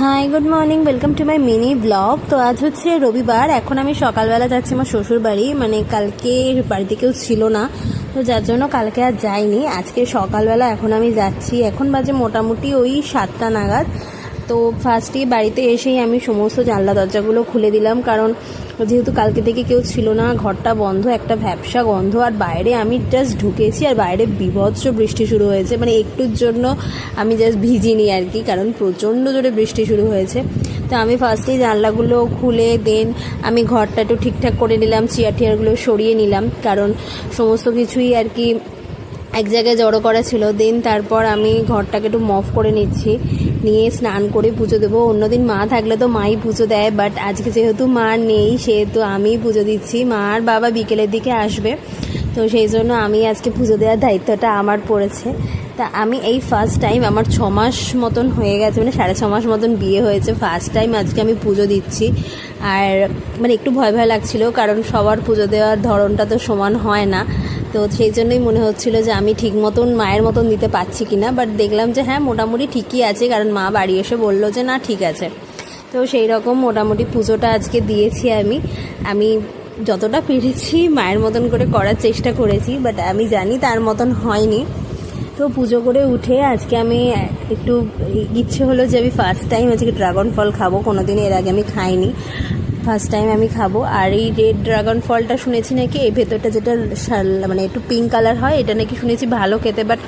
Hi good morning, welcome to my mini blog. তো আজ হচ্ছে রবিবার। এখন আমি সকালবেলা যাচ্ছি আমার শ্বশুর বাড়ি, মানে কালকে বাড়িতে কেউ ছিল না, তো যার জন্য কালকে আর যাইনি। আজকে সকালবেলা এখন আমি যাচ্ছি, এখন বাজে মোটামুটি ওই 7টা নাগাদ। তো ফার্স্টে বাড়িতে এসেই আমি সমস্ত জানলা দরজাগুলো খুলে দিলাম, কারণ যেহেতু কালকে থেকে কেউ ছিল না, ঘরটা বন্ধ, একটা ভ্যাপসা গন্ধ। আর বাইরে আমি জাস্ট ঢুকেছি আর বাইরে বীভৎস বৃষ্টি শুরু হয়েছে, মানে একটুর জন্য আমি জাস্ট ভিজিনি আর কি, কারণ প্রচণ্ড জোরে বৃষ্টি শুরু হয়েছে। তো আমি ফার্স্টেই জানলাগুলো খুলে দেন আমি ঘরটা একটু ঠিকঠাক করে নিলাম, চেয়ার টিয়ারগুলো সরিয়ে নিলাম, কারণ সমস্ত কিছুই আর কি এক জায়গায় জড়ো করা ছিল। দেন তারপর আমি ঘরটাকে একটু মফ করে নিচ্ছি, নিয়ে স্নান করে পুজো দেবো। অন্যদিন মা থাকলে তো মাই পুজো দেয়, বাট আজকে যেহেতু মা নেই সেহেতু আমিই পুজো দিচ্ছি। মা আর বাবা বিকেলের দিকে আসবে, তো সেই জন্য আমি আজকে পুজো দেওয়ার দায়িত্বটা আমার পড়েছে। তা আমি এই ফার্স্ট টাইম, আমার 6 মাস মতন হয়ে গেছে, মানে 6.5 মাস মতন বিয়ে হয়েছে, ফার্স্ট টাইম আজকে আমি পুজো দিচ্ছি। আর মানে একটু ভয় ভয় লাগছিল, কারণ সবার পুজো দেওয়ার ধরনটা তো সমান হয় না, তো সেই জন্যই মনে হচ্ছিল যে আমি ঠিক মতন মায়ের মতন দিতে পারছি কিনা। বাট দেখলাম যে হ্যাঁ, মোটামুটি ঠিকই আছে, কারণ মা বাড়ি এসে বললো যে না ঠিক আছে। তো সেই রকম মোটামুটি পুজোটা আজকে দিয়েছি। আমি যতটা পেরেছি মায়ের মতন করে করার চেষ্টা করেছি, বাট আমি জানি তার মতন হয়নি। তো পুজো করে উঠে আজকে আমি একটু ইচ্ছে হলো যে আমি ফার্স্ট টাইম আজকে ড্রাগন ফল খাবো, কোনোদিন এর আগে আমি খাইনি, ফার্স্ট টাইম আমি খাবো। আর এই রেড ড্রাগন ফলটা শুনেছি নাকি এই ভেতরটা যেটা মানে একটু পিঙ্ক কালার হয়, এটা নাকি শুনেছি ভালো খেতে, বাট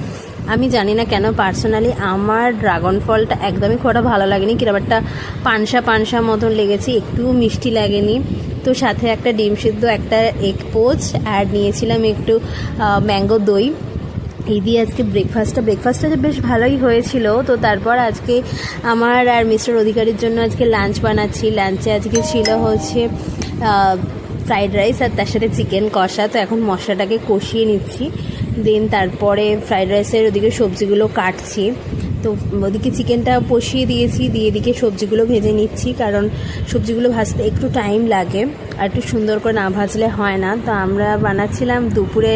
আমি জানি না কেন পার্সোনালি আমার ড্রাগন ফলটা একদমই খুব একটা ভালো লাগেনি, কিরকম একটা পানসা পানসা মতন লেগেছে, একটুও মিষ্টি লাগেনি। তো সাথে একটা ডিম সিদ্ধ, একটা এগ পোচ, আর নিয়েছিলাম একটু ম্যাঙ্গো দই। এই দিয়ে আজকে ব্রেকফাস্টটা বেশ ভালোই হয়েছিল। তো তারপর আজকে আমার আর মিস্টার অধিকারীর জন্য আজকে লাঞ্চ বানাচ্ছি। লাঞ্চে আজকে ছিল হচ্ছে ফ্রাইড রাইস আর তার সাথে চিকেন কষা। তো এখন মশলাটাকে কষিয়ে নিচ্ছি, দেন তারপরে ফ্রাইড রাইসের ওদিকে সবজিগুলো কাটছি। তো ওদিকে চিকেনটা কষিয়ে দিয়েছি, দিয়ে এদিকে সবজিগুলো ভেজে নিচ্ছি, কারণ সবজিগুলো ভাজতে একটু টাইম লাগে, আর একটু সুন্দর করে না ভাজলে হয় না। তো আমরা বানাচ্ছিলাম দুপুরে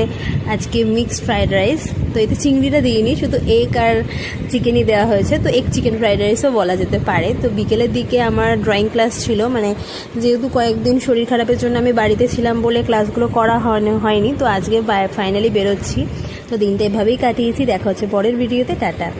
আজকে মিক্সড ফ্রাইড রাইস। তো এতে চিংড়িটা দিইনি, শুধু এগ আর চিকেনই দেওয়া হয়েছে, তো এগ চিকেন ফ্রাইড রাইসও বলা যেতে পারে। তো বিকেলের দিকে আমার ড্রয়িং ক্লাস ছিল, মানে যেহেতু কয়েকদিন শরীর খারাপের জন্য আমি বাড়িতে ছিলাম বলে ক্লাসগুলো করা হয়নি। তো আজকে ফাইনালি বেরোচ্ছি। তো দিনটা এভাবেই কাটিয়েছি। দেখা হচ্ছে পরের ভিডিওতে, টাটা।